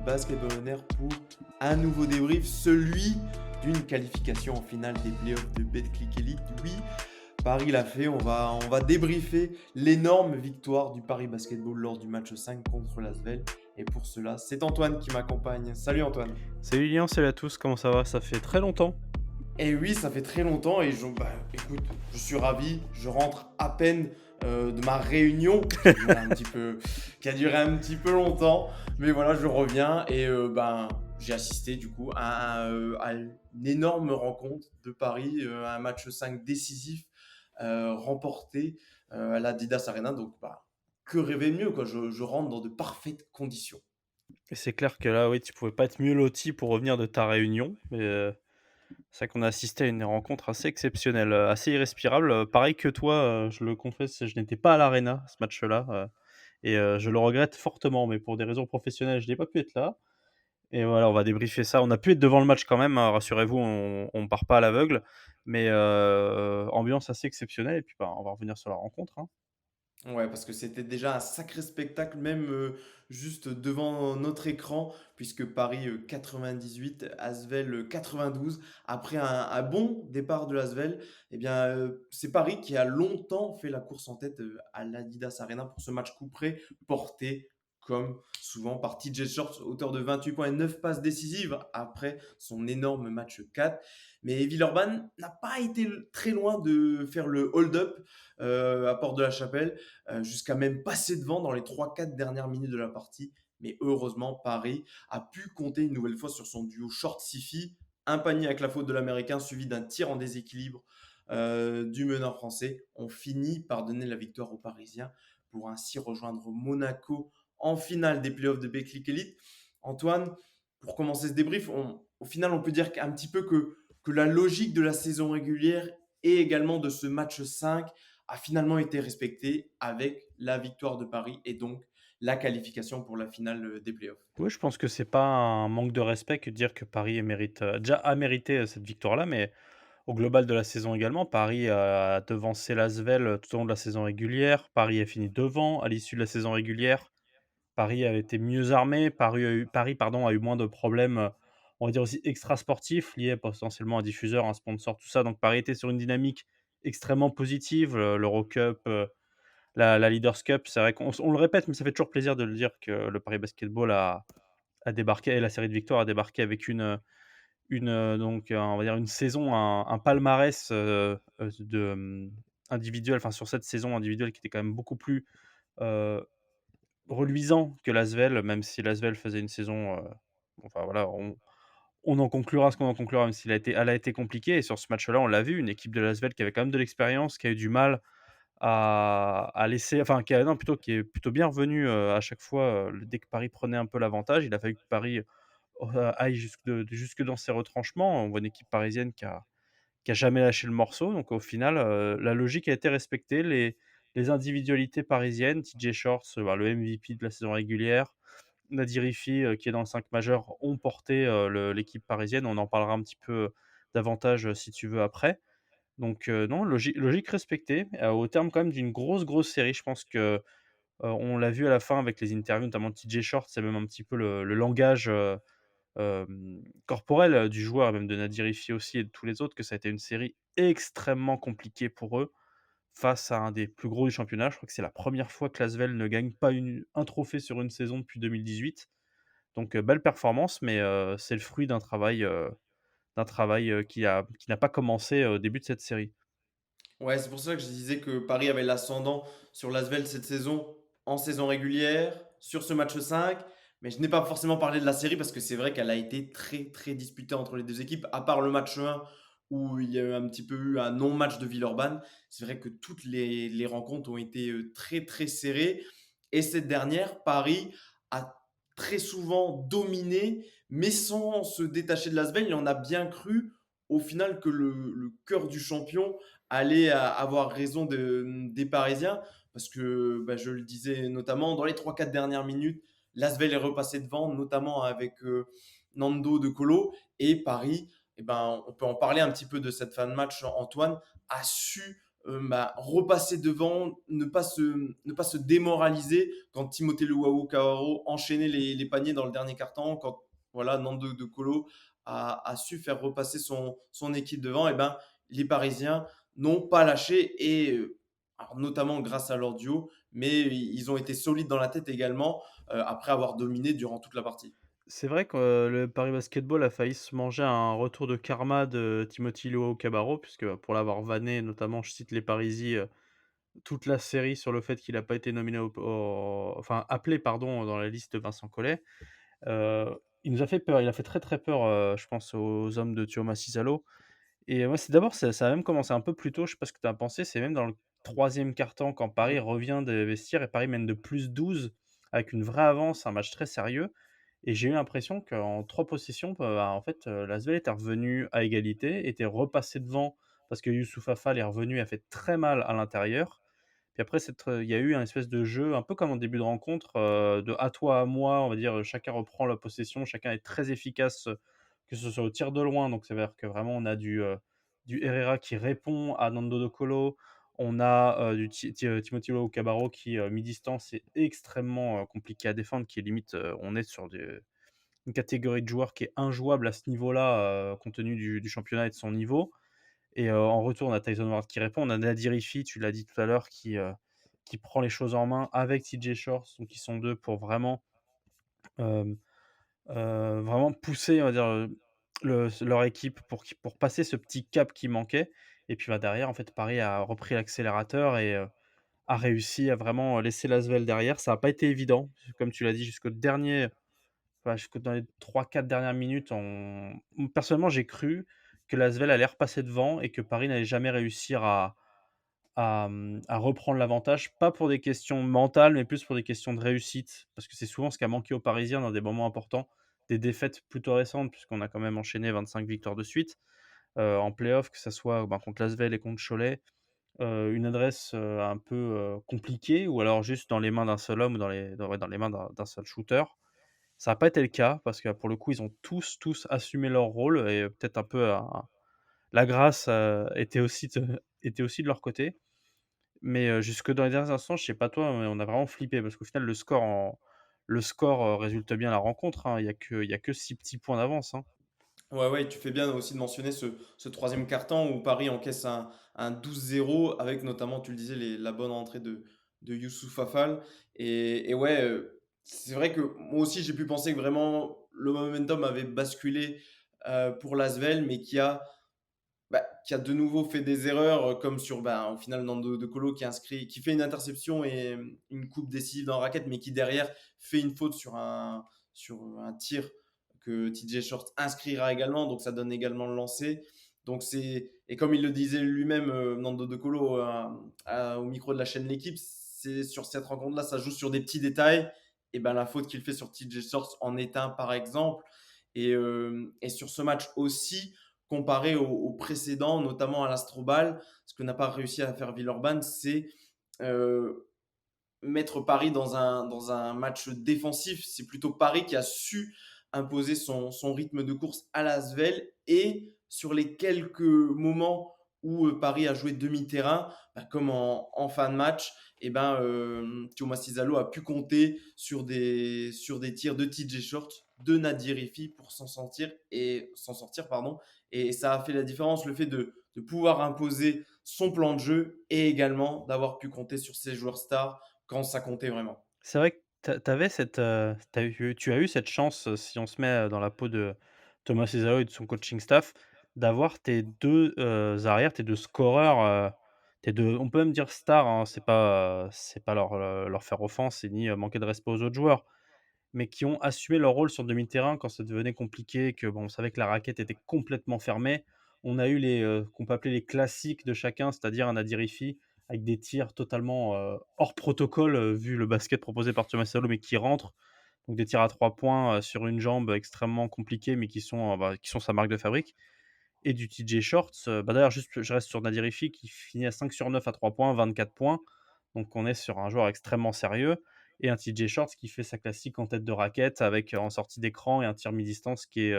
Basketball On Air pour un nouveau débrief, celui d'une qualification en finale des playoffs de Betclic Elite. Oui, Paris l'a fait, on va débriefer l'énorme victoire du Paris Basketball lors du match 5 contre l'Asvel. Et pour cela, c'est Antoine qui m'accompagne. Salut Antoine. Salut Lilian, salut à tous, comment ça va? Ça fait très longtemps. Et oui, ça fait très longtemps et écoute, je suis ravi. Je rentre à peine de ma réunion qui a duré un petit peu longtemps. Mais voilà, je reviens et j'ai assisté du coup à une énorme rencontre de Paris, un match 5 décisif remporté à l'Adidas Arena. Donc, que rêver de mieux quoi. Je rentre dans de parfaites conditions. Et c'est clair que là, oui, tu pouvais pas être mieux loti pour revenir de ta réunion. Mais c'est vrai qu'on a assisté à une rencontre assez exceptionnelle, assez irrespirable. Pareil que toi, je le confesse, je n'étais pas à l'arena ce match-là. Je le regrette fortement, mais pour des raisons professionnelles, je n'ai pas pu être là. Et voilà, on va débriefer ça. On a pu être devant le match quand même, hein, rassurez-vous, on ne part pas à l'aveugle. Mais ambiance assez exceptionnelle. Et puis, on va revenir sur la rencontre, hein. Ouais, parce que c'était déjà un sacré spectacle, même juste devant notre écran, puisque Paris 98, Asvel 92. Après un bon départ de l'Asvel, c'est Paris qui a longtemps fait la course en tête à l'Adidas Arena pour ce match coup près, porté comme souvent par TJ Shorts, auteur de 28 points et 9 passes décisives après son énorme match 4. Mais Villeurbanne n'a pas été très loin de faire le hold-up à Porte de la Chapelle jusqu'à même passer devant dans les 3-4 dernières minutes de la partie. Mais heureusement, Paris a pu compter une nouvelle fois sur son duo short-Sifi, un panier avec la faute de l'Américain suivi d'un tir en déséquilibre du meneur français. On finit par donner la victoire aux Parisiens pour ainsi rejoindre Monaco en finale des playoffs de Betclic Elite. Antoine, pour commencer ce débrief, au final, on peut dire un petit peu que la logique de la saison régulière et également de ce match 5 a finalement été respecté avec la victoire de Paris et donc la qualification pour la finale des playoffs. Oui, je pense que c'est pas un manque de respect que de dire que Paris mérite, déjà a mérité, cette victoire-là, mais au global de la saison également. Paris a devancé l'Asvel, tout au long de la saison régulière. Paris a fini devant à l'issue de la saison régulière. Paris a été mieux armé. Paris, pardon, a eu moins de problèmes, on va dire aussi extrasportifs liés potentiellement à un diffuseur, un sponsor, tout ça. Donc Paris était sur une dynamique extrêmement positive, l'Eurocup, la Leaders Cup. C'est vrai qu'on le répète, mais ça fait toujours plaisir de le dire que le Paris Basketball a débarqué et la série de victoires a débarqué avec on va dire une saison, un palmarès, individuel, enfin sur cette saison individuelle qui était quand même beaucoup plus, heu, reluisant que l'Asvel, même si l'Asvel faisait une saison, enfin voilà, on en conclura ce qu'on en conclura, même si elle a été compliquée et sur ce match-là, on l'a vu, une équipe de l'Asvel qui avait quand même de l'expérience, qui a eu du mal à laisser enfin qui a non plutôt qui est plutôt bien revenu, à chaque fois, dès que Paris prenait un peu l'avantage. Il a fallu que Paris aille jusque dans ses retranchements. On voit une équipe parisienne qui a jamais lâché le morceau. Donc au final, la logique a été respectée. Les individualités parisiennes, TJ Shorts, le MVP de la saison régulière, Nadir Rifi, qui est dans le 5 majeur, ont porté, l'équipe parisienne. On en parlera un petit peu davantage, si tu veux après. Donc non, logique respectée, au terme quand même d'une grosse série. Je pense que, on l'a vu à la fin avec les interviews, notamment de TJ Shorts, c'est même un petit peu le langage, corporel, du joueur et même de Nadir Rifi aussi et de tous les autres, que ça a été une série extrêmement compliquée pour eux, face à un des plus gros du championnat. Je crois que c'est la première fois que l'Asvel ne gagne pas un trophée sur une saison depuis 2018. Donc belle performance, mais c'est le fruit d'un travail, qui n'a pas commencé au début de cette série. Ouais, c'est pour ça que je disais que Paris avait l'ascendant sur l'Asvel cette saison en saison régulière, sur ce match 5. Mais je n'ai pas forcément parlé de la série parce que c'est vrai qu'elle a été très très disputée entre les deux équipes, à part le match 1 où il y a eu un petit peu eu un non-match de Villeurbanne. C'est vrai que toutes les rencontres ont été très très serrées. Et cette dernière, Paris a très souvent dominé, mais sans se détacher de l'Asvel. Il en a bien cru au final que le cœur du champion allait avoir raison des Parisiens. Parce que je le disais notamment, dans les 3-4 dernières minutes, l'Asvel est repassé devant, notamment avec Nando de Colo. Et Paris, on peut en parler un petit peu de cette fin de match, Antoine, a su repasser devant, ne pas se démoraliser quand Timothée Luwawu Cabarro enchaînait les paniers dans le dernier quart-temps, quand voilà, Nando De Colo a su faire repasser son équipe devant, et ben, les Parisiens n'ont pas lâché, et alors notamment grâce à leur duo, mais ils ont été solides dans la tête également, après avoir dominé durant toute la partie. C'est vrai que, le Paris Basketball a failli se manger un retour de karma de Timothy Luwawu-Cabarrot puisque, pour l'avoir vanné notamment, je cite les Parisiens, toute la série sur le fait qu'il a pas été nominé enfin appelé pardon, dans la liste de Vincent Collet. Il nous a fait peur, il a fait très, très peur, je pense aux hommes de Thiauma Cissalo et moi c'est d'abord ça a même commencé un peu plus tôt, je sais pas ce que tu as pensé, c'est même dans le 3e quart-temps quand Paris Mmh. revient des vestiaires et Paris mène de +12 avec une vraie avance, un match très sérieux et j'ai eu l'impression qu'en 3 possessions, bah, en fait, l'Asvel était revenu à égalité, était repassé devant parce que Youssouf Affal est revenu et a fait très mal à l'intérieur. Puis après il y a eu un espèce de jeu un peu comme en début de rencontre, de à toi, à moi, on va dire, chacun reprend la possession, chacun est très efficace, que ce soit au tir de loin, donc ça veut dire que vraiment on a du Herrera qui répond à Nando De Colo, on a, du Timothy Cabarro qui, mi-distance est extrêmement, compliqué à défendre, qui est limite, on est sur une catégorie de joueurs qui est injouable à ce niveau-là, compte tenu du championnat et de son niveau. Et en retour, on a Tyson Ward qui répond. On a Nadir Hiffi, tu l'as dit tout à l'heure, qui prend les choses en main avec TJ Shorts, donc ils sont 2 pour vraiment, hem, vraiment pousser, on va dire, leur équipe pour passer ce petit cap qui manquait et puis, bah, derrière, en fait, Paris a repris l'accélérateur et a réussi à vraiment laisser l'Asvel derrière. Ça a pas été évident, comme tu l'as dit, jusqu'au dernier jusque dans les 3-4 dernières minutes, personnellement, j'ai cru que l'Asvel allait repasser devant et que Paris n'allait jamais réussir à reprendre l'avantage, pas pour des questions mentales, mais plus pour des questions de réussite. Parce que c'est souvent ce qui a manqué aux Parisiens dans des moments importants, des défaites plutôt récentes, puisqu'on a quand même enchaîné 25 victoires de suite, en play-off, que ça soit, ben, contre l'Asvel et contre Cholet. Une adresse, un peu, compliquée ou alors juste dans les mains d'un seul homme ou dans les mains d'un seul shooter. Ça a pas été le cas parce que pour le coup, ils ont tous assumé leur rôle et peut-être un peu la grâce, était aussi de leur côté. Mais jusque dans les derniers instants, je sais pas toi, mais on a vraiment flippé parce qu'au final le score, résulte bien la rencontre, hein. Il y a que 6 petits points d'avance, hein. Ouais, ouais, tu fais bien aussi de mentionner ce troisième quart-temps où Paris encaisse un 12-0 avec notamment, tu le disais, la bonne entrée de Youssouf Affal. Et ouais, c'est vrai que moi aussi j'ai pu penser que vraiment le momentum avait basculé pour l'Asvel, mais qui a de nouveau fait des erreurs, comme sur, au final, Nando De Colo qui fait une interception et une coupe décisive dans la raquette, mais qui derrière fait une faute sur un tir que TJ Short inscrira également, donc ça donne également le lancer. Et comme il le disait lui-même, Nando De Colo, au micro de la chaîne L'équipe, c'est sur cette rencontre-là, ça joue sur des petits détails. Et ben la faute qu'il fait sur TJ Short en est un par exemple. Et sur ce match aussi, comparé au précédent, notamment à l'Astrobal, ce que n'a pas réussi à faire Villeurbanne, c'est euh, mettre Paris dans un match défensif. C'est plutôt Paris qui a su imposer son rythme de course à l'Asvel. Et sur les quelques moments où Paris a joué demi-terrain, comme en fin de match, et Thiauma Cissalo a pu compter sur des tirs de TJ Short, de Nadir Hiffi pour s'en sortir, pardon. Et ça a fait la différence, le fait de pouvoir imposer son plan de jeu et également d'avoir pu compter sur ses joueurs stars quand ça comptait vraiment. C'est vrai que tu as eu cette chance, si on se met, dans la peau de Thomas Cesaro et de son coaching staff, d'avoir tes 2 arrières, tes 2 scoreurs, tes 2 on peut même dire stars, hein, c'est pas leur faire offense et ni, manquer de respect aux autres joueurs, mais qui ont assumé leur rôle sur demi-terrain quand ça devenait compliqué, que bon, on savait que la raquette était complètement fermée. On a eu qu'on peut appeler les classiques de chacun, c'est-à-dire un Nadir Hiffi avec des tirs totalement, hors protocole, vu le basket proposé par Thomas Salo, mais qui rentrent. Donc des tirs à 3 points, sur une jambe extrêmement compliqués, mais qui sont sa marque de fabrique et du TJ Shorts, d'ailleurs juste je reste sur Nadir Hiffi qui finit à 5 sur 9 à 3 points, 24 points. Donc on est sur un joueur extrêmement sérieux et un TJ Shorts qui fait sa classique en tête de raquette avec, en sortie d'écran et un tir mi-distance qui est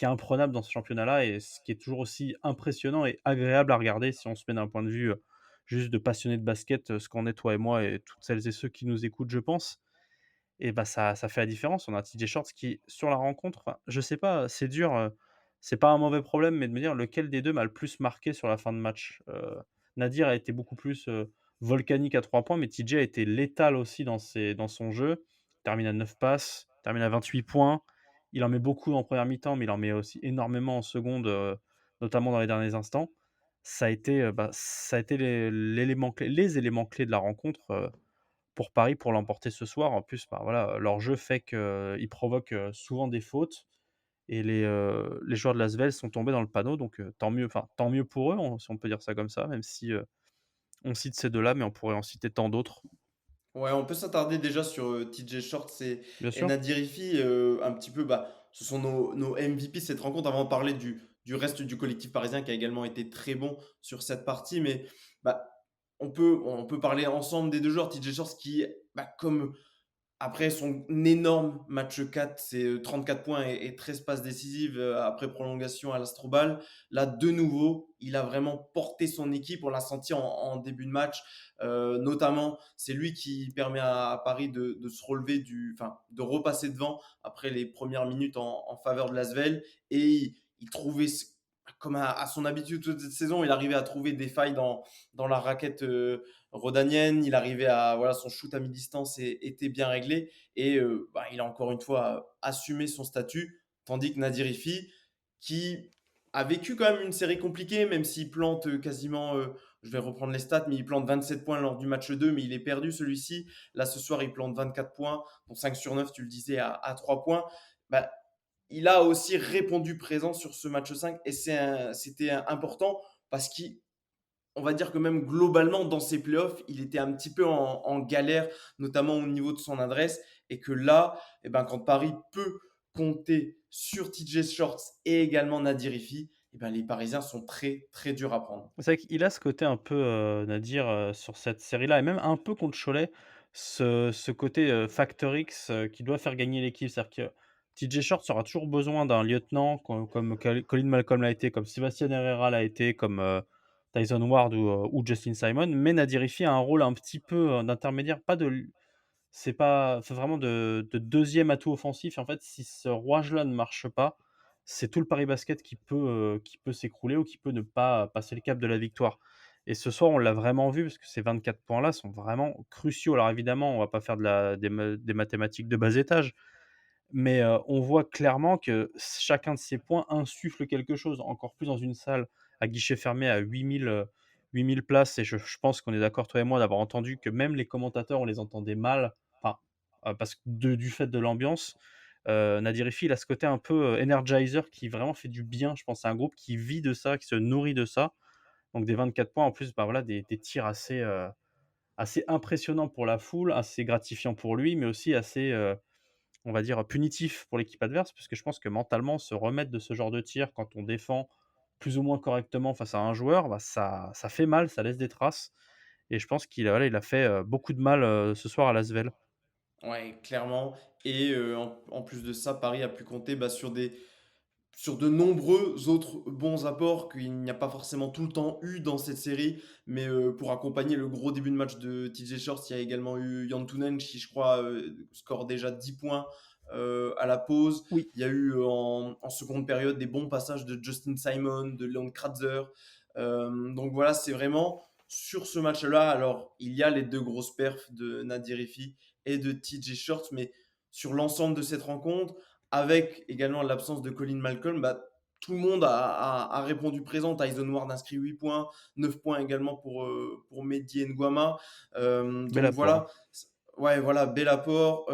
imprenable dans ce championnat-là et ce qui est toujours aussi impressionnant et agréable à regarder si on se met d'un point de vue, juste de passionnés de basket, ce qu'on est toi et moi et toutes celles et ceux qui nous écoutent, je pense. Et bah, ça fait la différence. On a TJ Shorts qui, sur la rencontre, enfin, je sais pas, c'est dur, c'est pas un mauvais problème, mais de me dire lequel des 2 m'a le plus marqué sur la fin de match. Nadir a été beaucoup plus, volcanique à 3 points, mais TJ a été létal aussi dans son jeu. Il termine à 9 passes, il termine à 28 points. Il en met beaucoup en première mi-temps, mais il en met aussi énormément en seconde, notamment dans les derniers instants. Ça a été, ça a été les éléments clés de la rencontre, pour Paris pour l'emporter ce soir. En plus, bah, voilà, leur jeu fait qu'ils provoquent, souvent des fautes et les joueurs de l'Asvel sont tombés dans le panneau donc tant mieux pour eux, si on peut dire ça comme ça, même si, on cite ces 2 là, mais on pourrait en citer tant d'autres. Ouais, on peut s'attarder déjà sur, TJ Shorts Bien et sûr. Nadir Rifi, un petit peu, ce sont nos MVP de cette rencontre avant de parler du reste du collectif parisien qui a également été très bon sur cette partie. Mais, bah, on peut parler ensemble des 2 joueurs. TJ Shorts qui, comme après son énorme match 4, c'est 34 points et 13 passes décisives après prolongation à l'Astrobal. Là, de nouveau, il a vraiment porté son équipe. On l'a senti en début de match. Notamment, c'est lui qui permet à Paris de se relever, enfin, de repasser devant après les premières minutes en faveur de l'Asvel. Et il trouvait, comme à son habitude toute cette saison, il arrivait à trouver des failles dans la raquette rodanienne. Il arrivait à, voilà, son shoot à mi-distance était bien réglé et il a encore une fois assumé son statut, tandis que Nadir Rifi, qui a vécu quand même une série compliquée, même s'il plante quasiment, je vais reprendre les stats, mais il plante 27 points lors du match 2, mais il est perdu celui-ci. Là, ce soir, il plante 24 points, dont 5 sur 9, tu le disais, à 3 points. Bah, il a aussi répondu présent sur ce match 5 et c'était important parce qu'il on va dire que même globalement dans ses playoffs, il était un petit peu en galère, notamment au niveau de son adresse, et que là, quand Paris peut compter sur TJ Shorts et également Nadir Rifi, les Parisiens sont très très durs à prendre. C'est vrai qu'il a ce côté un peu, Nadir, sur cette série-là et même un peu contre Cholet, ce côté, facteur X, qui doit faire gagner l'équipe. C'est-à-dire que TJ Shorts aura toujours besoin d'un lieutenant comme Colin Malcolm l'a été, comme Sébastien Herrera l'a été, comme, Tyson Ward ou Justin Simon. Mais Nadir Hiffi a un rôle un petit peu, d'intermédiaire, pas de l c'est vraiment de 2e atout offensif et en fait, si ce rouage-là ne marche pas, c'est tout le Paris Basket qui peut s'écrouler ou qui peut ne pas passer le cap de la victoire et ce soir, on l'a vraiment vu parce que ces 24 points-là sont vraiment cruciaux. Alors évidemment, on va pas faire de la des mathématiques de bas étage, mais on voit clairement que chacun de ces points insuffle quelque chose, encore plus dans une salle à guichet fermé à 8 000 places et je pense qu'on est d'accord toi et moi d'avoir entendu que même les commentateurs, on les entendait mal, enfin, parce que du fait de l'ambiance. Nadir Hiffi, il a ce côté un peu, energizer qui vraiment fait du bien. Je pense à un groupe qui vit de ça, qui se nourrit de ça. Donc des 24 points en plus, bah, voilà des tirs assez impressionnants pour la foule, assez gratifiants pour lui, mais aussi assez, on va dire, punitif pour l'équipe adverse, puisque je pense que mentalement, se remettre de ce genre de tir quand on défend plus ou moins correctement face à un joueur, bah, ça fait mal, ça laisse des traces et je pense il a fait, beaucoup de mal, ce soir à l'Asvel. Ouais, clairement. Et en plus de ça, Paris a pu compter sur de nombreux autres bons apports qu'il n'y a pas forcément tout le temps eu dans cette série. Mais pour accompagner le gros début de match de TJ Shorts, il y a également eu Yantunen qui, je crois, score déjà 10 points à la pause. Oui. Il y a eu en seconde période des bons passages de Justin Simon, de Leon Kratzer. Donc voilà, c'est vraiment sur ce match-là. Alors, il y a les deux grosses perfs de Nadir Rifi et de TJ Shorts, mais sur l'ensemble de cette rencontre, avec également l'absence de Colin Malcolm, tout le monde a répondu présent. Tyson Ward inscrit 8 points, 9 points également pour Mehdi Nguama. Bel Donc apport, hein. voilà, ouais, voilà, bel apport.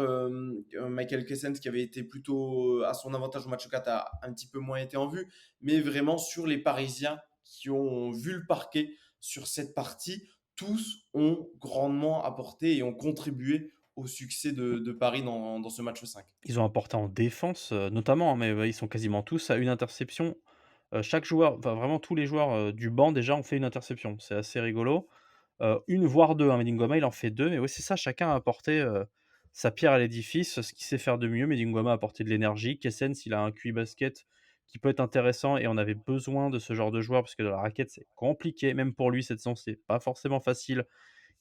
Michael Kessens, qui avait été plutôt à son avantage au match 4, a un petit peu moins été en vue. Mais vraiment, sur les Parisiens qui ont vu le parquet sur cette partie, tous ont grandement apporté et ont contribué au succès de Paris dans ce match 5. Ils ont apporté en défense, notamment, hein, mais ouais, ils sont quasiment tous à une interception. Chaque joueur, enfin vraiment tous les joueurs, du banc déjà ont fait une interception. C'est assez rigolo. 1 voire 2, hein, Medingoma il en fait 2 mais oui c'est ça, chacun a apporté, sa pierre à l'édifice, ce qu'il sait faire de mieux. Medingoma a apporté de l'énergie, Kessens il a un QI basket qui peut être intéressant et on avait besoin de ce genre de joueur parce que dans la raquette, c'est compliqué, même pour lui cette saison, c'est pas forcément facile.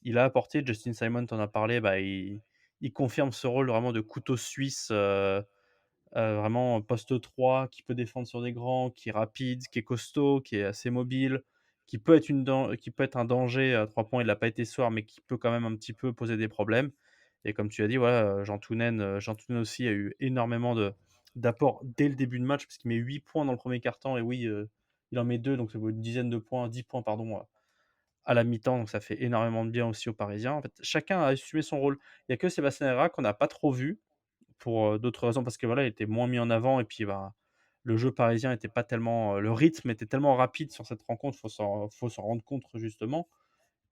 Il a apporté, Justin Simon, tu en as parlé, bah, il confirme ce rôle vraiment de couteau suisse, vraiment poste 3 qui peut défendre sur des grands, qui est rapide, qui est costaud, qui est assez mobile, qui peut être un danger à 3 points. Il l'a pas été ce soir, mais qui peut quand même un petit peu poser des problèmes et comme tu as dit, voilà, Jean Tounène aussi a eu énormément d'apports dès le début de match parce qu'il met 8 points dans le premier quart-temps et oui, il en met 2 donc ça vaut une dizaine de points, 10 points pardon, à la mi-temps, donc ça fait énormément de bien aussi aux Parisiens. En fait, chacun a assumé son rôle. Il y a que Sébastien Heurel qu'on n'a pas trop vu pour, d'autres raisons parce que voilà, il était moins mis en avant et puis, bah, le jeu parisien était pas tellement, le rythme était tellement rapide sur cette rencontre, faut s'en rendre compte justement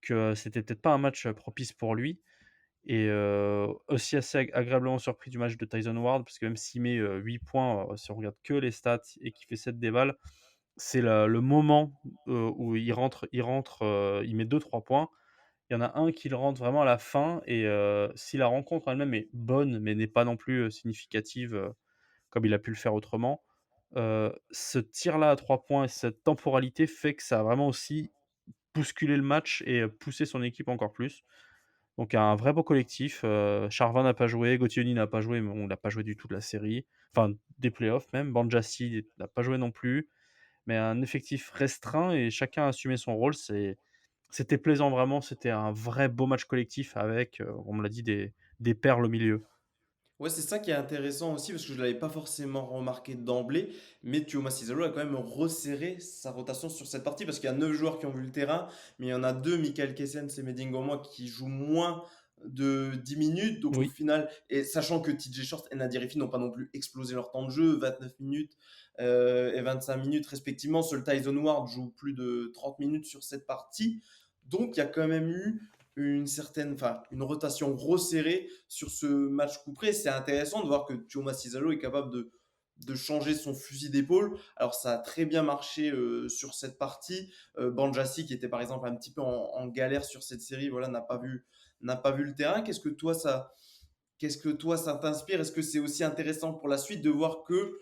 que c'était peut-être pas un match, propice pour lui et aussi assez agréablement surpris du match de Tyson Ward parce que même s'il met, 8 points, si on regarde que les stats et qu'il fait 7 dévals, c'est le moment, où il met 2 3 points. Il y en a un qui le rentre vraiment à la fin et si la rencontre elle-même est bonne, mais n'est pas non plus, significative, comme il a pu le faire autrement, ce tir-là à 3 points et cette temporalité fait que ça a vraiment aussi bousculé le match et poussé son équipe encore plus. Donc un vrai beau collectif, Charvin n'a pas joué, Gauthioni n'a pas joué, mais bon, il n'a pas joué du tout de la série, enfin des playoffs même. Banjassi n'a pas joué non plus, mais un effectif restreint et chacun a assumé son rôle. C'était plaisant vraiment, c'était un vrai beau match collectif avec, on me l'a dit, des perles au milieu. Ouais, c'est ça qui est intéressant aussi parce que je ne l'avais pas forcément remarqué d'emblée, mais Thiago Massidalo a quand même resserré sa rotation sur cette partie parce qu'il y a 9 joueurs qui ont vu le terrain, mais il y en a 2, Michael Kessens et Mehdi Ngomois, qui jouent moins de 10 minutes. Donc au Oui. final, et sachant que TJ Short et Nadir Rifi n'ont pas non plus explosé leur temps de jeu, 29 minutes et 25 minutes respectivement. Seul Tyson Ward joue plus de 30 minutes sur cette partie. Donc il y a quand même eu une rotation resserrée sur ce match couperé. C'est intéressant de voir que Thiago Cizalo est capable de changer son fusil d'épaule. Alors ça a très bien marché sur cette partie. Banjassi, qui était par exemple un petit peu en galère sur cette série, voilà, n'a pas vu le terrain. Qu'est-ce que toi ça t'inspire? Est-ce que c'est aussi intéressant pour la suite de voir que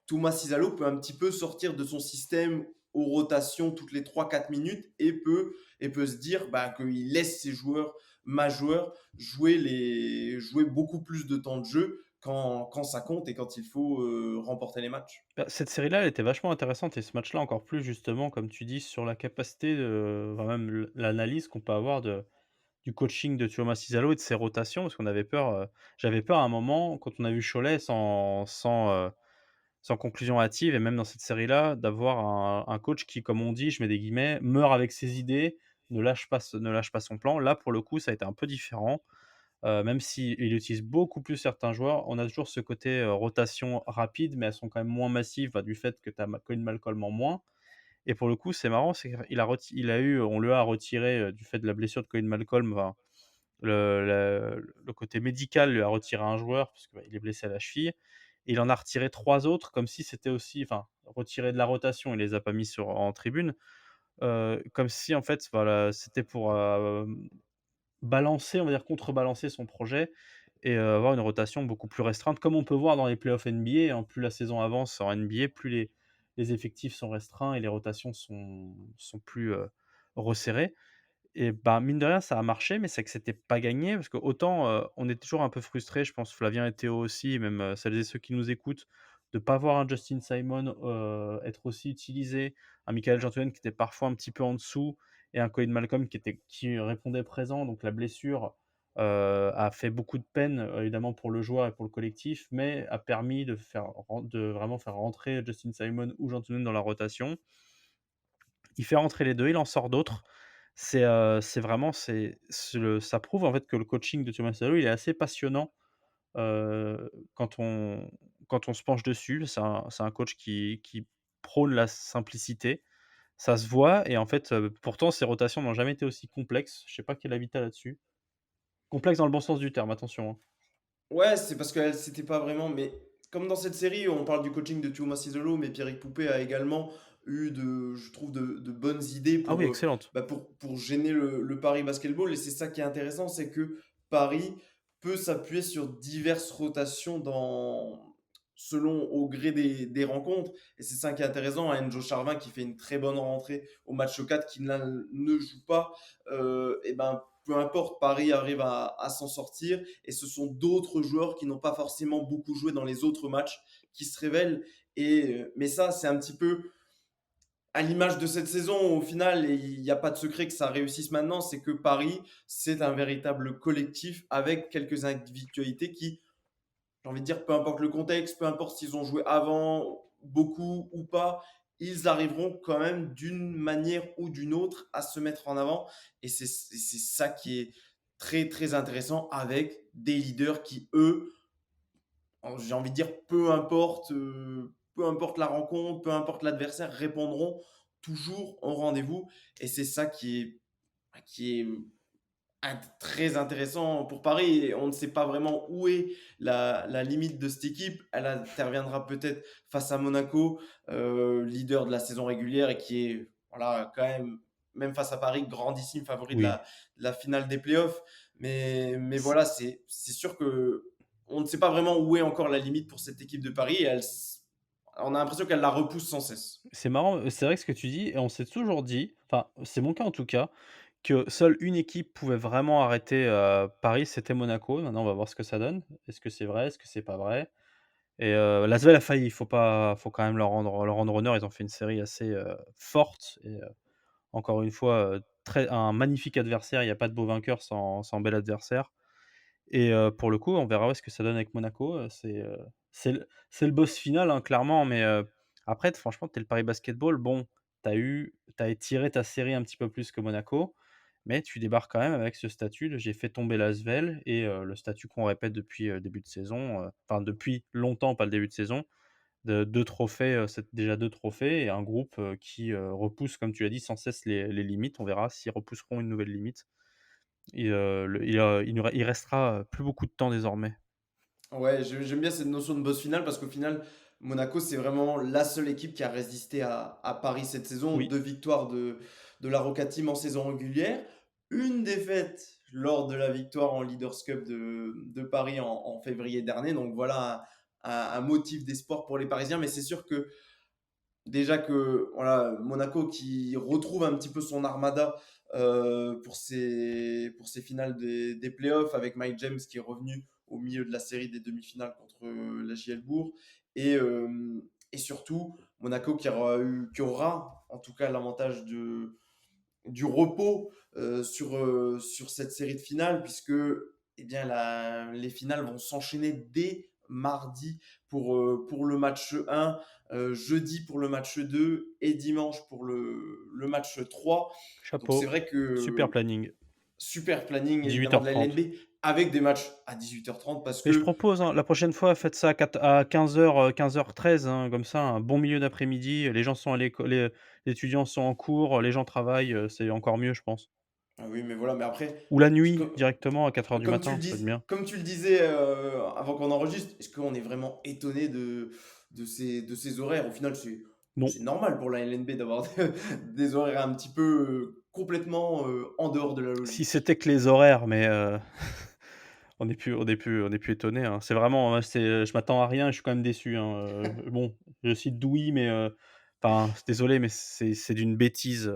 Thomas Cizalo peut un petit peu sortir de son système aux rotations toutes les 3 4 minutes et peut se dire bah, qu'il laisse ses joueurs majeurs jouer beaucoup plus de temps de jeu quand ça compte et quand il faut remporter les matchs. Bah, cette série-là, elle était vachement intéressante et ce match-là encore plus justement, comme tu dis, sur la capacité, enfin même l'analyse qu'on peut avoir du coaching de Thiago Massidalo et de ses rotations. Parce qu'on avait peur, j'avais peur à un moment quand on a vu Cholet sans conclusion hâtive et même dans cette série-là, d'avoir un coach qui, comme on dit, je mets des guillemets, «meurt avec ses idées, ne lâche pas son plan». Là, pour le coup, ça a été un peu différent, même s'il utilise beaucoup plus certains joueurs, on a toujours ce côté, rotation rapide, mais elles sont quand même moins massives, bah, du fait que tu as Colin Malcolm en moins et pour le coup, c'est marrant, c'est qu'il a eu on lui a retiré, du fait de la blessure de Colin Malcolm, enfin, le côté médical lui a retiré un joueur parce qu'il est blessé à la cheville et il en a retiré 3 autres comme si c'était aussi enfin, retiré de la rotation, il les a pas mis en tribune, comme si en fait, voilà, c'était pour, balancer, on va dire contrebalancer son projet et avoir une rotation beaucoup plus restreinte comme on peut voir dans les playoffs NBA, hein. Plus la saison avance en NBA, plus les effectifs sont restreints et les rotations sont plus, resserrées et bah, mine de rien, ça a marché, mais c'est que c'était pas gagné parce qu'autant, on est toujours un peu frustré, je pense Flavien et Théo aussi et même, celles et ceux qui nous écoutent, de pas voir un Justin Simon, être aussi utilisé, un Michael Jordan qui était parfois un petit peu en dessous et un Colin Malcolm qui répondait présent. Donc la blessure, a fait beaucoup de peine, évidemment pour le joueur et pour le collectif, mais a permis de vraiment faire rentrer Justin Simon ou Jean Tounène dans la rotation. Il fait rentrer les 2, il en sort d'autres. C'est vraiment ça prouve en fait que le coaching de Thomas Salo, il est assez passionnant, quand on se penche dessus. C'est un coach qui prône la simplicité. Ça se voit et en fait, pourtant ses rotations n'ont jamais été aussi complexes. Je sais pas quel avis tu as là-dessus? Complexes dans le bon sens du terme, attention, hein. Ouais, c'est parce que c'était pas vraiment. Mais comme dans cette série, on parle du coaching de Thiago Massidolo, mais Pierrick Poupé a également eu je trouve, de bonnes idées Ah oui, excellente. pour gêner le Paris Basketball. Et c'est ça qui est intéressant, c'est que Paris peut s'appuyer sur diverses rotations selon au gré des rencontres. Et c'est ça qui est intéressant. Enzo Charvin qui fait une très bonne rentrée au match 4, qui là ne joue pas. Et ben, peu importe, Paris arrive à s'en sortir. Et ce sont d'autres joueurs qui n'ont pas forcément beaucoup joué dans les autres matchs qui se révèlent. Mais ça, c'est un petit peu à l'image de cette saison, au final, et il n'y a pas de secret que ça réussisse maintenant, c'est que Paris, c'est un véritable collectif avec quelques individualités qui, j'ai envie de dire, peu importe le contexte, peu importe s'ils ont joué avant, beaucoup ou pas, ils arriveront quand même d'une manière ou d'une autre à se mettre en avant. Et c'est ça qui est très, très intéressant avec des leaders qui, eux, j'ai envie de dire, peu importe la rencontre, peu importe l'adversaire, répondront toujours au rendez-vous. Et c'est ça qui est très intéressant pour Paris. Et on ne sait pas vraiment où est la limite de cette équipe. Elle interviendra peut-être face à Monaco, leader de la saison régulière et qui est, voilà, quand même face à Paris, grandissime favori de Oui. la finale des playoffs. Mais voilà, c'est sûr que on ne sait pas vraiment où est encore la limite pour cette équipe de Paris. On a l'impression qu'elle la repousse sans cesse. C'est marrant, c'est vrai que ce que tu dis et on s'est toujours dit, enfin, c'est mon cas en tout cas, que seule une équipe pouvait vraiment arrêter, Paris, c'était Monaco. Maintenant, on va voir ce que ça donne. Est-ce que c'est vrai? Est-ce que c'est pas vrai? Et l'Asvel a failli, faut quand même leur rendre honneur. Ils ont fait une série assez, forte et encore une fois, très un magnifique adversaire. Il y a pas de beau vainqueur sans bel adversaire. Et pour le coup, on verra, ouais, ce que ça donne avec Monaco, c'est le boss final, hein, clairement, mais après franchement, tu es le Paris Basketball, bon, tu as étiré ta série un petit peu plus que Monaco, mais tu débarques quand même avec ce statut de: «J'ai fait tomber l'Asvel» et le statut qu'on répète depuis, le début de saison, enfin depuis longtemps, pas le début de saison, de 2 trophées, c'est déjà 2 trophées et un groupe, qui, repousse, comme tu l'as dit, sans cesse les limites. On verra s'ils repousseront une nouvelle limite. Et il restera, plus beaucoup de temps désormais. Ouais, j'aime bien cette notion de boss final parce qu'au final, Monaco, c'est vraiment la seule équipe qui a résisté à Paris cette saison. Oui, 2 victoires de la Roca Team en saison régulière, une défaite lors de la victoire en Leaders Cup de Paris en février dernier. Donc voilà un motif d'espoir pour les Parisiens. Mais c'est sûr que déjà que voilà, Monaco qui retrouve un petit peu son armada pour ses finales des playoffs avec Mike James qui est revenu au milieu de la série des demi-finales contre la JL Bourg. Et surtout, Monaco qui aura en tout cas l'avantage du repos sur cette série de finales, puisque eh bien, les finales vont s'enchaîner dès mardi pour le match 1, jeudi pour le match 2 et dimanche pour le match 3. Donc c'est chapeau, vrai super que planning. super planning évidemment de la 18h30. LNB avec des matchs à 18h30 parce Mais je que propose, hein, la prochaine fois, faites ça à 15h, 15h13, hein, comme ça, un bon milieu d'après-midi, les gens sont à l'école, les étudiants sont en cours, les gens travaillent, c'est encore mieux, je pense. ah oui, mais voilà, mais après, Ou la je- nuit, co- directement à 4h du matin, ça peut être bien. comme tu le disais avant qu'on enregistre, est-ce qu'on est vraiment étonné de ces horaires? Au final, Non, c'est normal pour la LNB d'avoir des horaires un petit peu complètement en dehors de la si logique. c'était que les horaires, mais on n'est plus étonné, hein. C'est vraiment, je m'attends à rien, je suis quand même déçu, hein, bon, je cite Douy, mais enfin, désolé, mais c'est d'une bêtise,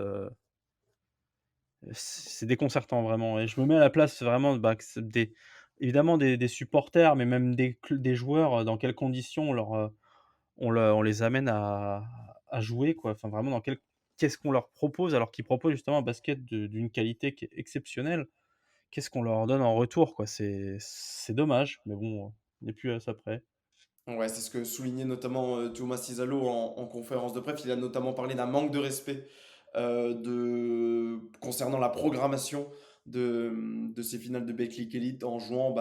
c'est déconcertant vraiment et je me mets à la place vraiment, bah, que c'est des évidemment des supporters, mais même des joueurs, dans quelles conditions on les amène à jouer, quoi. Enfin, vraiment qu'est-ce qu'on leur propose alors qu'ils proposent justement un basket d'une qualité qui est exceptionnelle? Qu'est-ce qu'on leur donne en retour, quoi? C'est dommage, mais bon, on n'est plus à ça près. Ouais, c'est ce que soulignait notamment Thomas Cizalo en conférence de presse. Il a notamment parlé d'un manque de respect concernant la programmation de ces finales de Betclic Elite en jouant,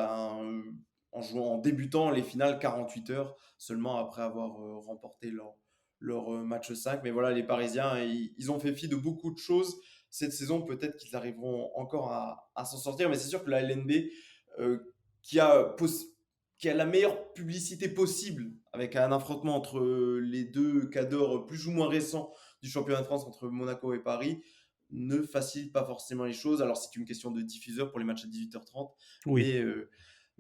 en débutant les finales 48 heures seulement après avoir remporté leur match 5. Mais voilà, les Parisiens, ils ont fait fi de beaucoup de choses cette saison. Peut-être qu'ils arriveront encore à s'en sortir, mais c'est sûr que la LNB, euh, qui a qui a la meilleure publicité possible avec un affrontement entre les deux cadors plus ou moins récents du championnat de France entre Monaco et Paris, ne facilite pas forcément les choses. Alors c'est une question de diffuseur pour les matchs à 18h30, Oui, mais, euh,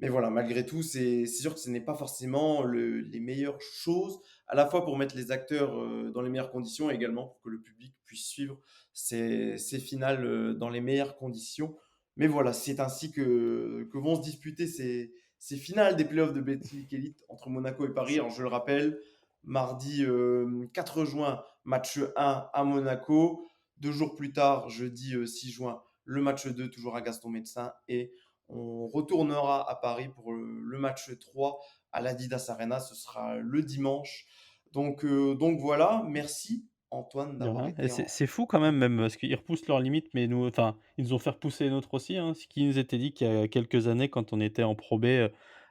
Mais voilà, malgré tout, c'est sûr que ce n'est pas forcément les meilleures choses, à la fois pour mettre les acteurs dans les meilleures conditions et également pour que le public puisse suivre ces finales dans les meilleures conditions. Mais voilà, c'est ainsi que vont se disputer ces finales des playoffs de Betclic Elite entre Monaco et Paris. C'est Alors, je le rappelle, mardi 4 juin, match 1 à Monaco. 2 jours plus tard, jeudi 6 juin, le match 2, toujours à Gaston Médecin. Et on retournera à Paris pour le match 3 à l'Adidas Arena. Ce sera le dimanche. Donc voilà, merci Antoine de d'avoir rien et été c'est fou quand même parce qu'ils repoussent leurs limites, mais nous enfin, ils nous ont fait repousser les nôtres aussi, hein. Ce qui nous était dit qu'il y a quelques années quand on était en Pro B,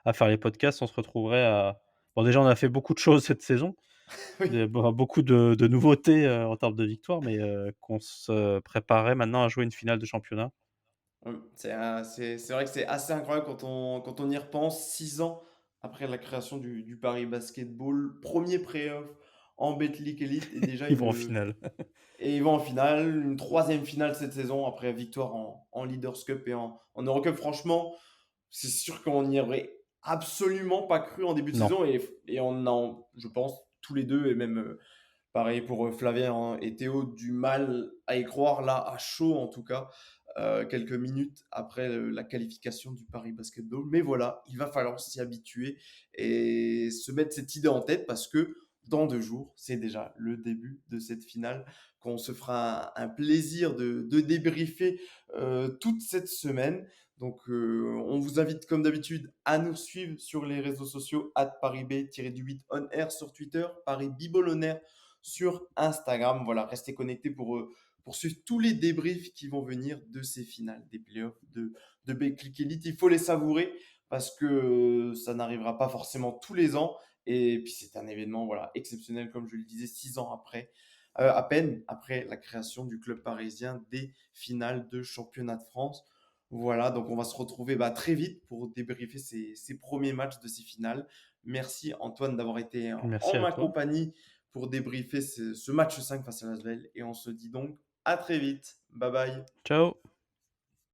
à faire les podcasts, on se retrouverait à bon déjà on a fait beaucoup de choses cette saison, Oui, beaucoup de nouveautés, en termes de victoires, mais qu'on se préparait maintenant à jouer une finale de championnat. c'est vrai que c'est assez incroyable quand on y repense. 6 ans après la création du Paris Basketball, premier playoff en Betclic Elite et déjà Ils vont en finale. et ils vont en finale, une troisième finale cette saison après victoire en Leaders Cup et en Eurocup. Franchement, c'est sûr qu'on n'y aurait absolument pas cru en début de Non, saison et on a, je pense, tous les deux et même pareil pour Flavien hein, et Théo, du mal à y croire là, à chaud en tout cas, quelques minutes après la qualification du Paris Basketball. Mais voilà, il va falloir s'y habituer et se mettre cette idée en tête parce que dans 2 jours, c'est déjà le début de cette finale qu'on se fera un plaisir de débriefer toute cette semaine. Donc, on vous invite comme d'habitude à nous suivre sur les réseaux sociaux @parisb-8 on air sur Twitter, Paris Bibol on air sur Instagram. Voilà, restez connectés pour suivre tous les débriefs qui vont venir de ces finales, des playoffs de Betclic Elite. Il faut les savourer parce que ça n'arrivera pas forcément tous les ans. Et puis c'est un événement voilà, exceptionnel, comme je le disais, 6 ans après, à peine après la création du club parisien des finales de championnat de France. Voilà, donc on va se retrouver très vite pour débriefer ces premiers matchs de ces finales. Merci Antoine d'avoir été merci en à ma toi. compagnie pour débriefer ce match 5 face à l'Asvel. Et on se dit donc à très vite. Bye bye. Ciao.